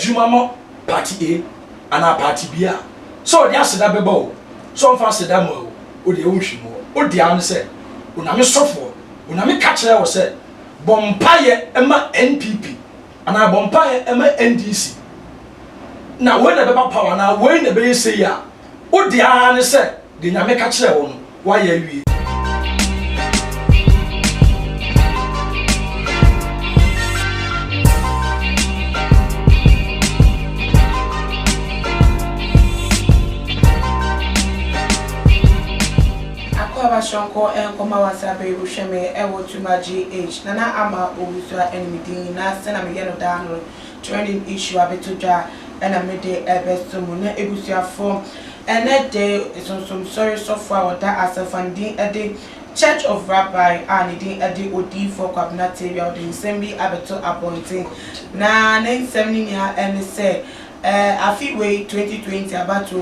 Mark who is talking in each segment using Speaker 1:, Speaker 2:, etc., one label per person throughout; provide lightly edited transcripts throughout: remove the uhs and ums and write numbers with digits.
Speaker 1: adwuma mo party A ana party B a so de aseda bebo so mfa aseda mo o de ehunhwimo o de an se una me sofo una me ka kire wo se bompaye ema NPP ana bompaye ema NDC na we na beba power na we na be say ya o de an se de nyame ka kire wo no wa ya wie
Speaker 2: Shonko and Komawasabe Usheme Ewo Tuma GH Nana Ama Obusua Enmidi na Sena Miguel Dano trending issue Abetuja and a midday Ebesumune Ebusia form and that day is on some sorry software or that as a funding a day Church of Rabbi and a day OD for Kabinatarial the Assembly Abeto appointing na 970 and say Afiwe 2020 about to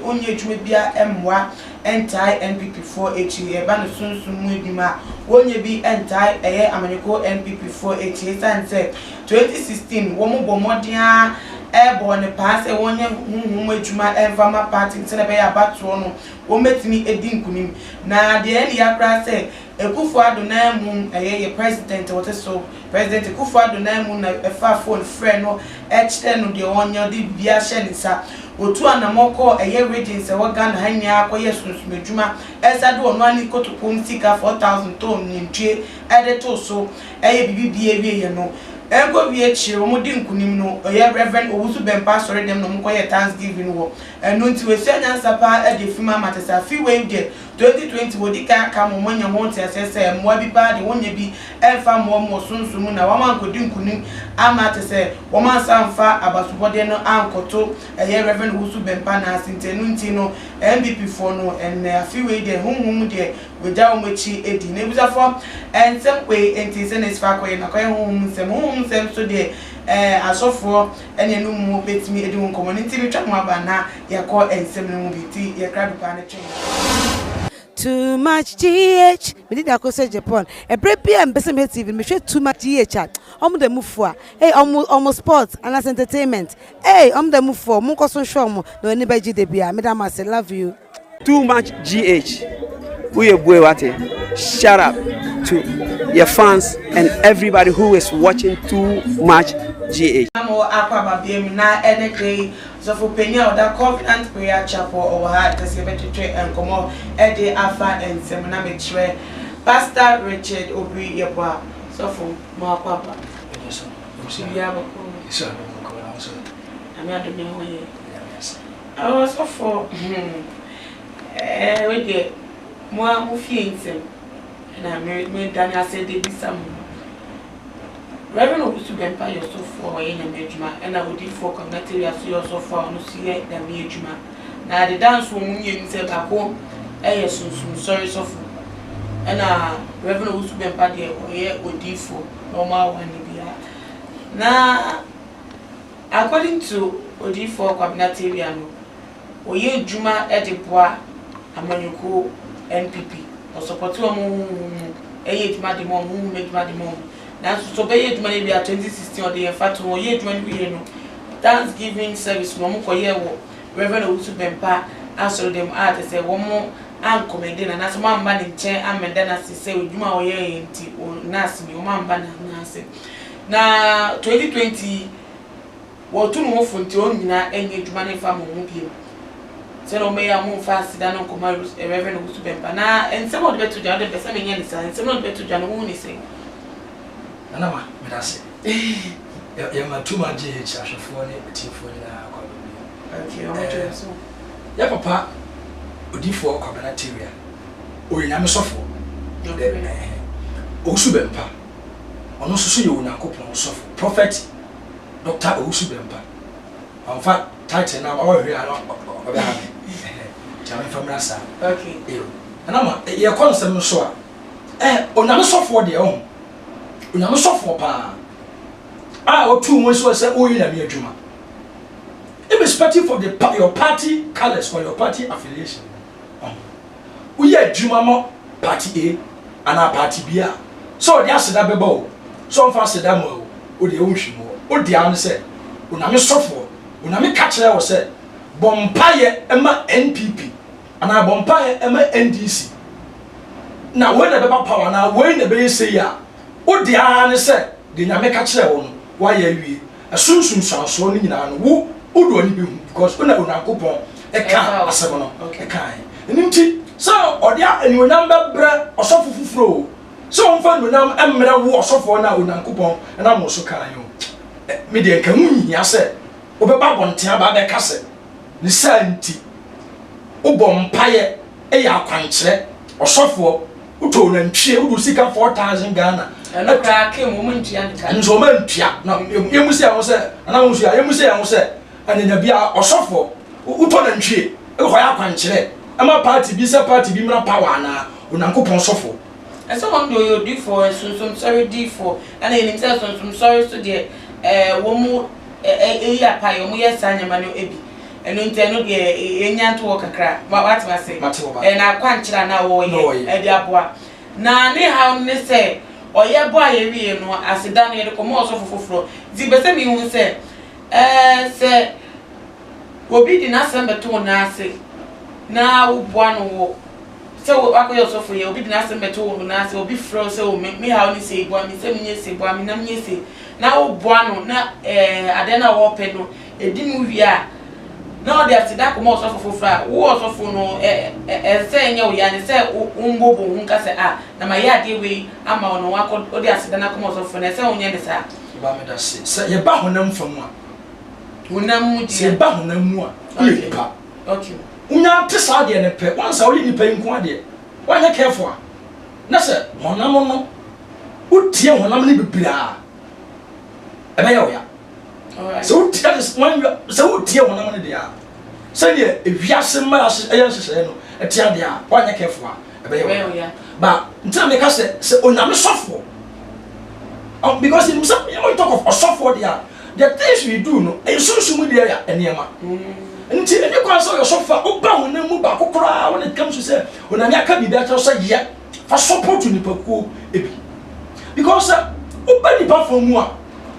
Speaker 2: onye jumebia emwa entai NPP4H e ba no sunsun eduma onye bi entai eye amaniko NPP4H sanse 2016 wo mo bomodia ebo ne pass e wonye huhum eduma envama party ntene be ya bato no wo metimi edinkunim na de ene yakra se Ekufuado na mu eye president what so president Ekufuado na mu na efa phone friend no echte no de onyo de bia hye nisa otu anamoko eye reading se wo Ghana hanya akoye sunsunedwuma esa de ono ani kotopom sika 4000 ton nintwe ede to so eye bibibie wie ye no ego wie chire wo di nkunim no eye Reverend Owusu Bempa sori dem no mkoye Thanksgiving wo eno nti we se nyansa pa ede fima matesa fi we de 2020 wodika ka mo manya ho nti asese mo bi ba de wonye bi emfa mo sunsun na wama nkodi nkunim ama tese wama sanfa abasubode no ankoto eye Reverend Owusu Bempa na asintenu nti no MPP4 no en afiwe de humhum de weja omachi edi na ebusafo ensem we enti se ne sfa koye na koye humhum sem so de asofo ene no mu betimi edi won community bi twa mo aba na yakọ ensem no mu biti yakra bi pa na twen
Speaker 3: Too much GH. We did that say Japan. A break and best TV. Me share too much GH. The move for. Hey, almost sports and as entertainment. Hey, the move for. Munko so show mo. No anybody GDB. Madam, I say love you.
Speaker 4: Too much GH. We boy wate. Shout out to your fans and everybody who is watching Too Much GH.
Speaker 2: Amo akwa babiem na enekre so for penya oda Covenant Prayer Chapel over here tese betwe enkomo ede afa ensem na mechre Pastor Richard Obri Yeboa so for mo akwa ba yes sir ya ba ko yes sir ko na so ami adome ho ye yes I was for we get mo fie ensem na me Daniel said dey be some Reverend Owusu Bempa yourself for in a medjuma and I would for Kabinatarial so yourself for no see the medjuma. Now the dance woman you say back home, sunsun sorry so and Reverend Owusu Bempa there or ye would for normal one bia. Now according to Odi for Kabinatarial no oye juma edeboa amanyuko NPP or support mo juma de mo medjuma de mo na so be ye dwuma be 2016 or the fact wo ye dwuma be no Thanksgiving service no mo koye wo Reverend Owusu Bempa asoro dem art say wo mo ankomende na so mamba ne nchen amenda na se dwuma wo ye enti o nurse mi o mamba na se na 2020 wo tunu wo fonti o nyina enye dwuma ne fa mo ho biem se no me ya mo fa sida no koma Reverend Owusu Bempa na ensem o de betu ja de pesa me nya ni sa ensem no de betu ja no hu ni se
Speaker 1: Nana ma medase. Ya ma too much GH ashofo ne betifo nyina akwa bi.
Speaker 2: Okay, o mo so.
Speaker 1: Ya papa odifo Kabinatarial. O nyame sofo. Owusu Bempa. Ono so ye Onyankopon sofo. Prophet Dr. Owusu Bempa. Amfa title na o hwe ano obe ha. Jame famra sa.
Speaker 2: Okay.
Speaker 1: Nana ma ye konsem so a onyame sofo de o Unyame sofo pa otu mo so say oyi na me adwuma irrespective of your party colors or your party affiliation we are adwuma mo party A and party B so they aseda bebo so mfa aseda mo o de ehunhwimo o de an say uname sofo uname ka kire wo se bompaye ema NPP ana bompaye ema NDC na we na beba power na we na be say ya wo dia ne se de nyame ka kire wo no wa ya wie asunsun sanso ni nyina no wo do ani be hu because una Onyankopon e ka asem no e kan nti so odia anyonam bebre osofo fufuro so on fa anyonam emre wo osofo na Onyankopon na mo so kan yo me de kan hu hia se obeba bontea ba be kase ni santi obompaye e ya kwankire osofo uto na ntwe udu sika 4000 Ghana
Speaker 2: eno kra ke mo ntua nka
Speaker 1: nzo ma ntua na yemusi ya wo se na wo ntua yemusi ya wo se anenya bia osofo uto na ntwe e ho ya kwankire ama party bi se party bi mra power na Onyankopon sofo
Speaker 2: eso won do you do for so sorry do for and in himself so sorry so de wo mu ya pa yo mu yesa nyama no ebi eno nte no de enya nto kakra what ma say na kwankira na wo ye e de aboa na ne ha ne se oye bo aye wie no aseda no ye de komo so fofoforo di be se mi hu se se obi di na sembe to na ase na wo boa no wo se wo akoyo so fo ye obi di na sembe to wo na ase obi fro se wo me ha oni se boa mi se mi nye se boa mi na mi nye se na wo boa no na ade na wo pe no edi mu wi a na ode asida komo so fofoforo wo so fo no se nye wo ya ne se umbobo hu ka se na ma ya de we ama ono wako ode asida na komo so fo na se onye ne sa
Speaker 1: ba me da se ye ba honam famu a
Speaker 2: honam mu di
Speaker 1: se ba honam mu a ye pa
Speaker 2: okay
Speaker 1: unya tesa de ne pe once a we ni pe nko ade wanya careful na se honam no utie honam ne bibira ebe ya o ya so utie this when so utie honam ne de ya se ne ewiase ma ayen hyehyɛ no etia de a wanya careful ebe ya o ya ba ntina me ka se onyame sofo because in some you talk of osofo there the things we do no e sunsun there ya enema nti eni kwa so yosofa oba honam mu ba kokora when it comes to say oname aka bi bia so ye fa support ni pakuo ebi because oba ni pa fo mu a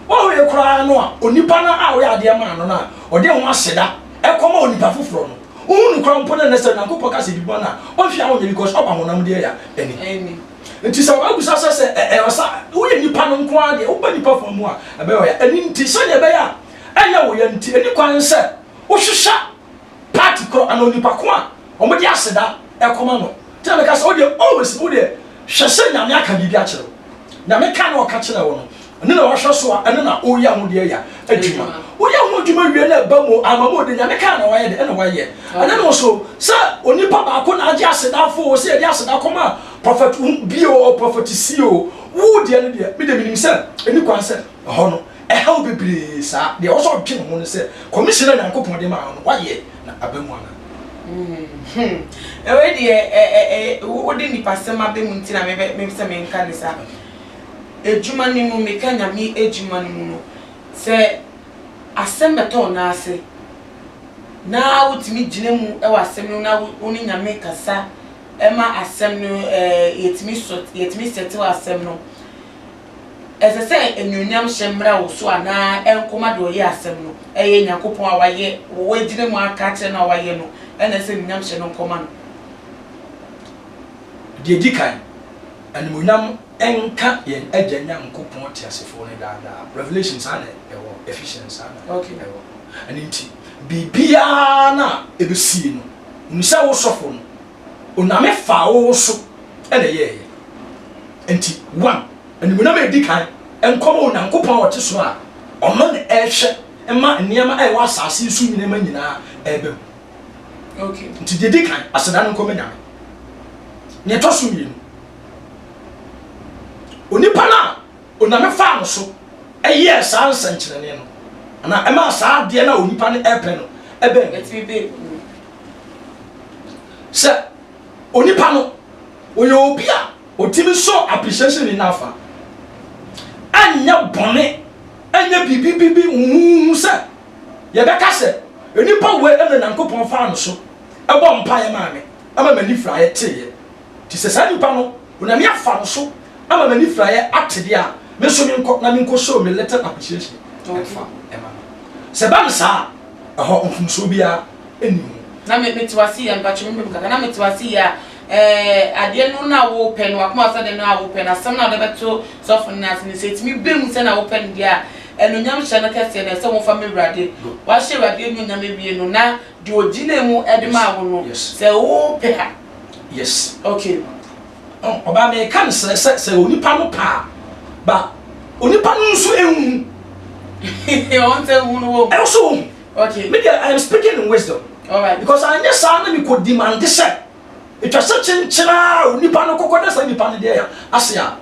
Speaker 1: wo we kora no a onipa na a we ade ma no na ode ho aseda e koma onipa foforo no unu kora mpo na nese na kopo ka se bi bona o hwia wo because oba honam there ya eni nti sa wa gusa se osa wo ye nipa no nko ade oba nipa fo mu a ebe yo ya eni nti so ne ebe ya anya wo ye nti eni kwan se wo hwehwa party kro anonipa ko a omo di aseda e koma no tell me ka so dey always wo dey hwese nyame aka bibi a kire nyame ka na o ka kire wo no ene na wo hwe so a ene na o ya ho dey ya adwuma wo ya ho adwuma wie na ba mu amamo de nyame ka na wa ye de ene wa ye ene no so se onipa ba ko na agi aseda fo wo se di aseda koma prophet bio or prophet CEO wo dey ne dey me dey minim se eni kwan se ho no e help bibiri sa dey also dwen ho ne se commissioner Nyankopon dey ma no wa ye na abamu ana
Speaker 2: ewe die wo de nipa sema be mu ntina me se me nka ne sa ejuma ni mu me ka nyame ejuma ni mu no se asembeto na ase na wutimi gine mu e wa asem no na woni nyame kasa ema asem no yetimi sete wa asem no ese se enyunyam hyemra wo so ana enkoma de oye asem no eye Nyankopon a waye wo gine mu aka kire na waye no ena se enyunyam hye no nkoma no
Speaker 1: de dikan animunyam enka yen agya Nyankopon te asefo ne daada revelations ana ewo Ephesians ana
Speaker 2: okay
Speaker 1: ewo ani nti bibia na ebesie no nsa wo sofo no oname fa wo so ene ye nti one animunyam edikan enkomo Nyankopon wote so a omo ne ehwe ema niam ai wa asase su nyina ma nyina ebem
Speaker 2: okay
Speaker 1: nti de dikan aseda no nkomo nyame ne to so mi onipa na oname fa no so eye saa nsankyerene no ana ema saa de na onipa ne epe no ebe
Speaker 2: etibe
Speaker 1: se onipa no oye obi a otimi so appreciation ni nafa anya bone anya bibi se ye beka se onipa we ena Nyankopon fa no so ebo mpa ye maame ama mani fra ye teye ti se sa nipa no oname afa no so ama mani fra ye atede a me so me nko na me nko show me letter appreciation fa ema se ba me sa ho mfumso bia eni
Speaker 2: na me tiwasi ya mbacho mbe mkaka na me tiwasi ya ade no na wo pen wa kuma sa de no wo pen asam na de beto so for na se se timi bem se na wo pen dia eno nyam hye na kese na se wo fa me brade wa hye brade enu nyam ebie no na de ogina mu edema wo no se wo pe ha
Speaker 1: yes
Speaker 2: okay
Speaker 1: oba me kan se onipa no pa ba onipa no nso ehu
Speaker 2: on se hu no wo
Speaker 1: also
Speaker 2: okay
Speaker 1: maybe I am speaking in wisdom.
Speaker 2: All right.
Speaker 1: Because I just saw me could demand this. It was such a china, Nipano Cocodas and Nipan there. Asia.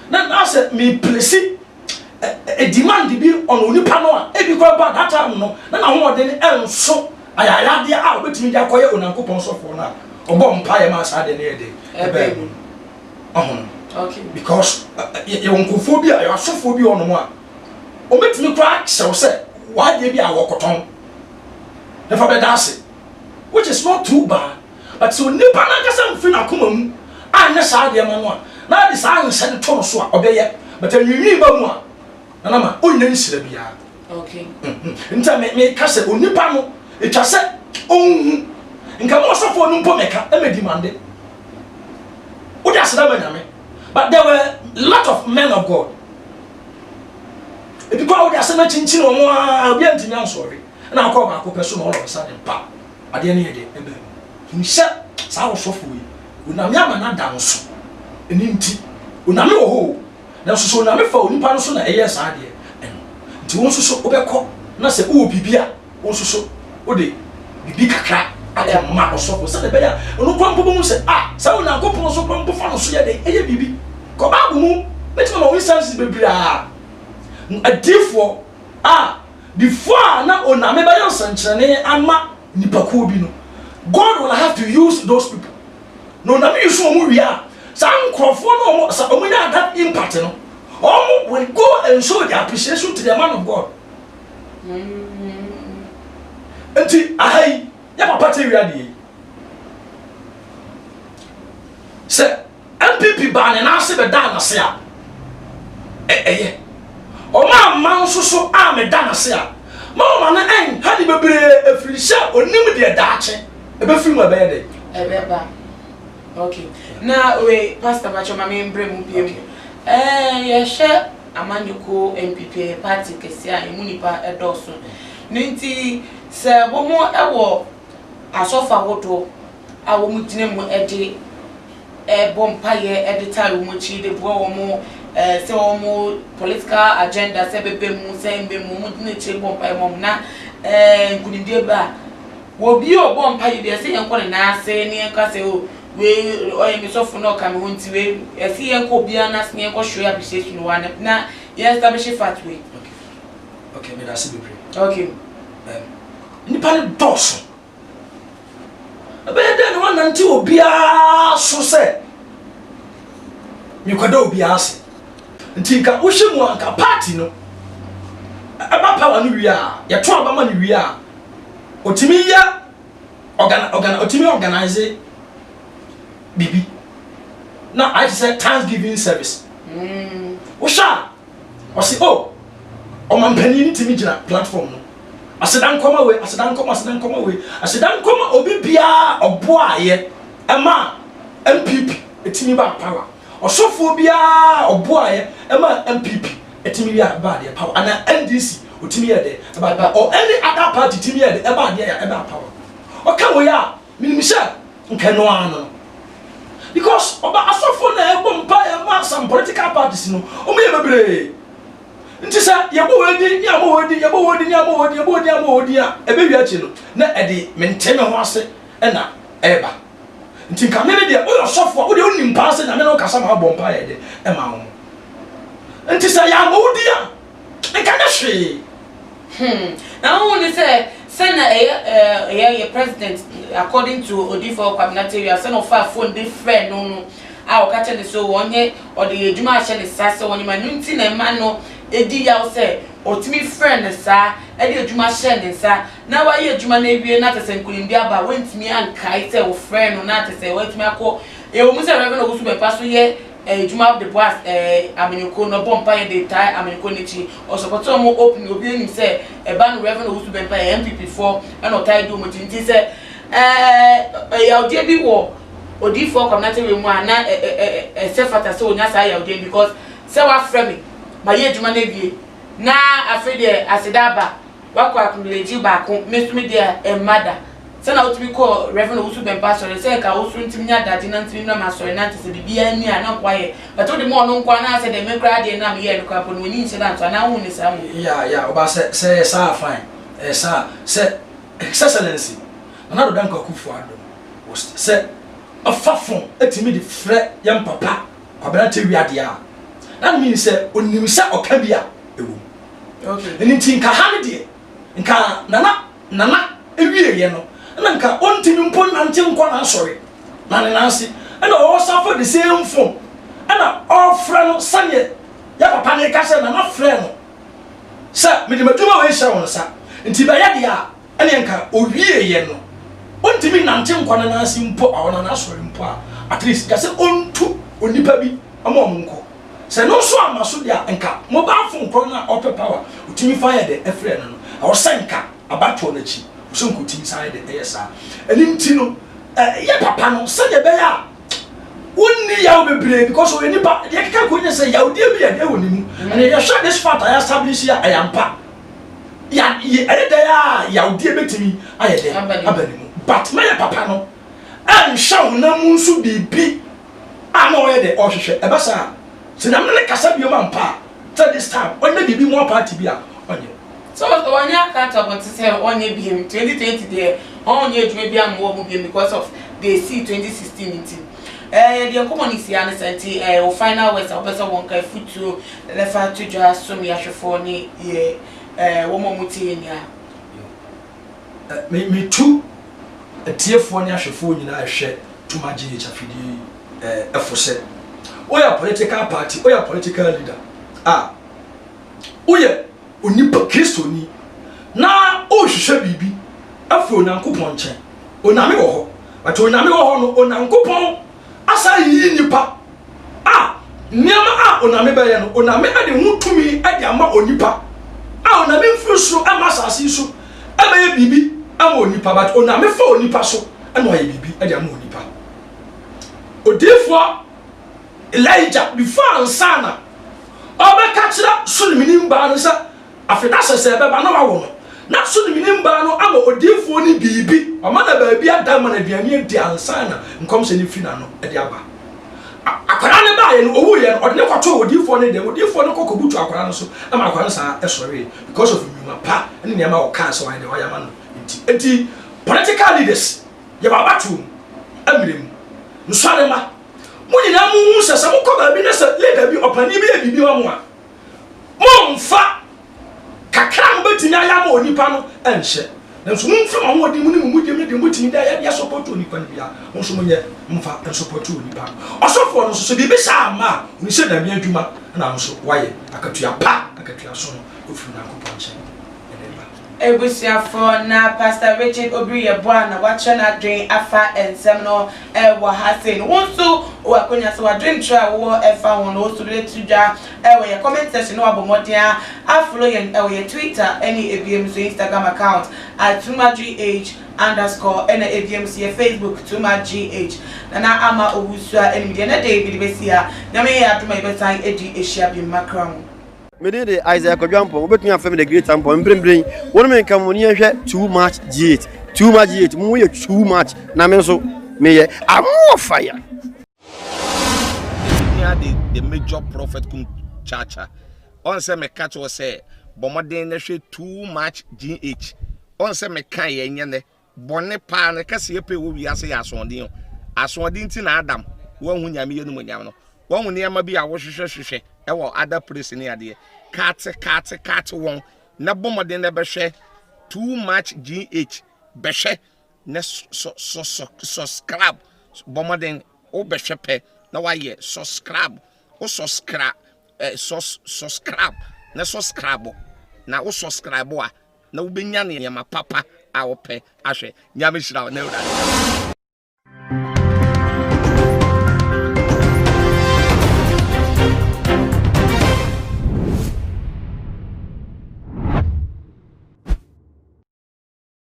Speaker 1: Then I said, me place a demand to be on Nipano, and because about that time, no, then I want then so I had the out with me, Jacoy, and Uncle Ponso for now. Or bomb pie mass had any day.
Speaker 2: Okay.
Speaker 1: Because your uncophobia, your sophobia on one. Or make me crack, so say, why did you walk on? Never be dancing. Which is not too bad, but so nipa na kasa mfi na koma mu anya saa de ma no a na de saa nse de to so a obeye but anwinwi ba mu a na ma onna nsira bia
Speaker 2: okay
Speaker 1: nta me kasa onipa no etwa se onhu nka mo sofo no mpo meka e me demande wo da sada banyame but there were a lot of men of God because wo da sada chinchin wo a obi antimi ansori na akọ ba akọ peso no all of a sudden pa ade ne yede ebe nhyɛ saa wosofo yi oname ama na da nso eni nti oname wo ho na so oname fa onipa no so na ɛyɛ saa de ɛno nti won so obɛkɔ na sɛ wo bibia won so wo de bibi kakra akɔma osofo sɛ de bɛya ono kwampo bo mu sɛ sɛ wo na akɔpon so kwampo fa no so yɛ de ɛyɛ bibi kɔ ba bu mu metima ma wo sense bebira adifo before na oname bɛyɛ nsankyerɛne ama nipakuo bi no God will have to use those people no na me use omo wia san krofo no omo sa omo nya that impact no omo will go and show their appreciation to the man of God enti ahai ya papa te wia de se MPP ba ne na se be da na se a oma man so me da na se a mama na hani bebre afrisha onim de daache ebe film ebe de
Speaker 2: ebeba okay na we pastor bacho mama mbre mu biem ye hye amanyuko MPP party kese a emunipa edoso nti se bomo ewo asofa wodo a wo mutine mu ede bompaye editary mu chi de bo wo mu se omo political agenda se bebe mu se mbe mu mutine chi bompaye mom na nkunidie ba wo bi o bompaye de se yenko na ase ne yenka se o we oyemi sofo no ka me honti we ese yenko bia na se yenko show appreciation one na yes establish fat way
Speaker 1: okay me da se bebre
Speaker 2: okay
Speaker 1: nipa ne doso abeye de no nanti obia so se nyikwada obia ase nti nka wo hwemu anka party no aba power no wi a ye to aba ma no wi a otimi ya otimi organize bibi na I say Thanksgiving service wo sha o si o mampani ni timi gina platform no asedan koma we asedan koma obi bia obo aye ema MPP etimi ba power osofo bia obo aye ema MPP etimi bia ba de power ana NDC otimi ye de ba or any other party timi ye de eba de ya eba power o kan we ya minimisha nkeno ano because oba asofo na ebo mpa e ma some political parties no o me bebre nti sa yebo wodi a ebe wi achi no na ede menteme ho ase na eba nti ka me de o yosofo o de onim pa ase na me no kasa ma bompa ye de e ma ho nti sa ya wodi a e ka na hwe
Speaker 2: na who ni say na a president according to Odifo Kwabinateri say no fa phone dey friend no a o ka tell so wonye o de eduma a ne sase wonye ma nti na ma no edi ya say otimi friend sa e de eduma share ne sa na wa ye eduma na ewie na tese nkulimbi aba wentimi ankai say o friend no na tese wentimi akọ e o mu say reverend ogusu be paso ye eduma of the boss amenyoko no bompa ye dey tie amenyoko nichi o support mo open obi enim say ban Reverend Usu Bempa MPP for and otai do mutin ti say ya odi bi wo odi for community we mu ana sefata so onya sa ya odi because say wa frame ma ye adwuma na bie na afede asidaba wakwa acknowledge ba ko mesumi dia emada say na otumi ko Reverend Usu Bempa so say ka Usu ntimi nya dade na ntimi na masore na ntse bibia ni ana kwaye but odi mo no nkwa na say de me kra de na me ye no kwa po no ni nche na to na hu ni sa mu
Speaker 1: ya oba say sa fine sa say excellency na do danka kufu ado say afafon etimi de frɛ yam papa kwabena te wiade a na mean say onim say oka bia ewu okay eni tin ka ha ne de nka nana ewie ye no na nka ontimi mpo nante nkwa na asɔre na ne nansi na o suffer the same form na all friend sanye ya papa ne ka say na friend no sa me de maduma we hye won sa nti ba ya de a ene nka owie ye no ontimi nante nkwa na nansi mpo awona na asɔre mpo a at least ka say ontu onipa bi ama omunko se no so amaso dia nka mo ba fo nkro na ope power utimi fire de efre no awo senka abato na chi so nkutim sai de yesa eni nti no ye papa no se de be ya wonni ya obebre because we nipa de keka ko nya se ya odi bi ya de woni mu and ye share this fact I establish ya ayampa ya ye ya odi betimi ayede abani mu but me papa no an shaw na mu nso bibi ana oye de ohwehwe e basa se na me kasa bi o mpa till this time onye bibi mo party bi a onye
Speaker 2: so when you can't talk about say onye bi him 2020 there onye edwuma bi am wo mu bi because of the C 2016 meeting the community and senti o final words o person won kai futu lefa to just so me ahwefo ni ye wo mo muti ni a
Speaker 1: me tu atiefo ni ahwefo nyina ahwe tuma gye chafidi efose oya political party oya political leader oya onipa Kristo ni na o hwehwe bibi afi onankopon nche oname wo ho but oname wo ho no onankopon asa yi nipa niama oname be ye no oname ade hutumi ade ama onipa oname mfrusu ama sase so ama ye bibi ama onipa but oname fa onipa so ana ye bibi ade ama onipa odefo Elijah before ansana obeka kira sunimini mba no sa afida sese beba na wawo na sunimini mba no ama odefo ni bibi amana ba bi adam na aduane adi ansana nkom se ni fina no ade aba akwara ne ba ye no owu ye no odne kwato odefo ne de odefo no kokobutu akwara no so ama akwara sa esore because of nyuma pa ene ne ama o kan so wan de wayama no enti political leaders ye ba batu amrem nsare ma muni na mu sese mu ko ba bi na se leader bi opani bi e bibi wa mu a mo mfa kakra mbetini aya ma onipa no enhye nso mu mfa ma wodi mu ni mu de de mbetini da ya support onipa ni bia nso mo nye mfa support onipa osofo no so bibi sa ma ni se da mi adwuma na nso waye akatua so no ofiri na akopɔ nche
Speaker 2: Ebusiafo na Pastor Richard Obriye Bwana wacha na dream afa ensem no wa hasen wonso wa konya so wa dream try wo efa won no so le tuja we your comment section no abomodia afolo yen we Twitter any ABMC Instagram account at @tumagh_ and ABMC Facebook tumagh na ama owusua enimide na David Besia na me ya tuma ibetan edi ehia bi makram
Speaker 4: me dey Isaiah Kodwampo obetun afem the great ampo mbrembren won me nka mo ni ehwe too much G8 mo ye too much na me so me ye amo fire
Speaker 5: the major prophet kun chacha on say me catch o say bomoden na hwe too much GH on say me kan ye nyene bone pa na kase ye pe wo wi ase ya asonde nti na Adam wo hu nyame ye no mo nyam no wo hu ne ma bi a wo hwehwehwehwe e wo other place ni ade kat won na bomoden na be hwe too much GH be hwe na subscribe bomoden o be hwe pe na wa ye subscribe o subscribe na subscribe na o subscribe a na wo benya ne ma papa a wo pe ahwe nyame hira na ura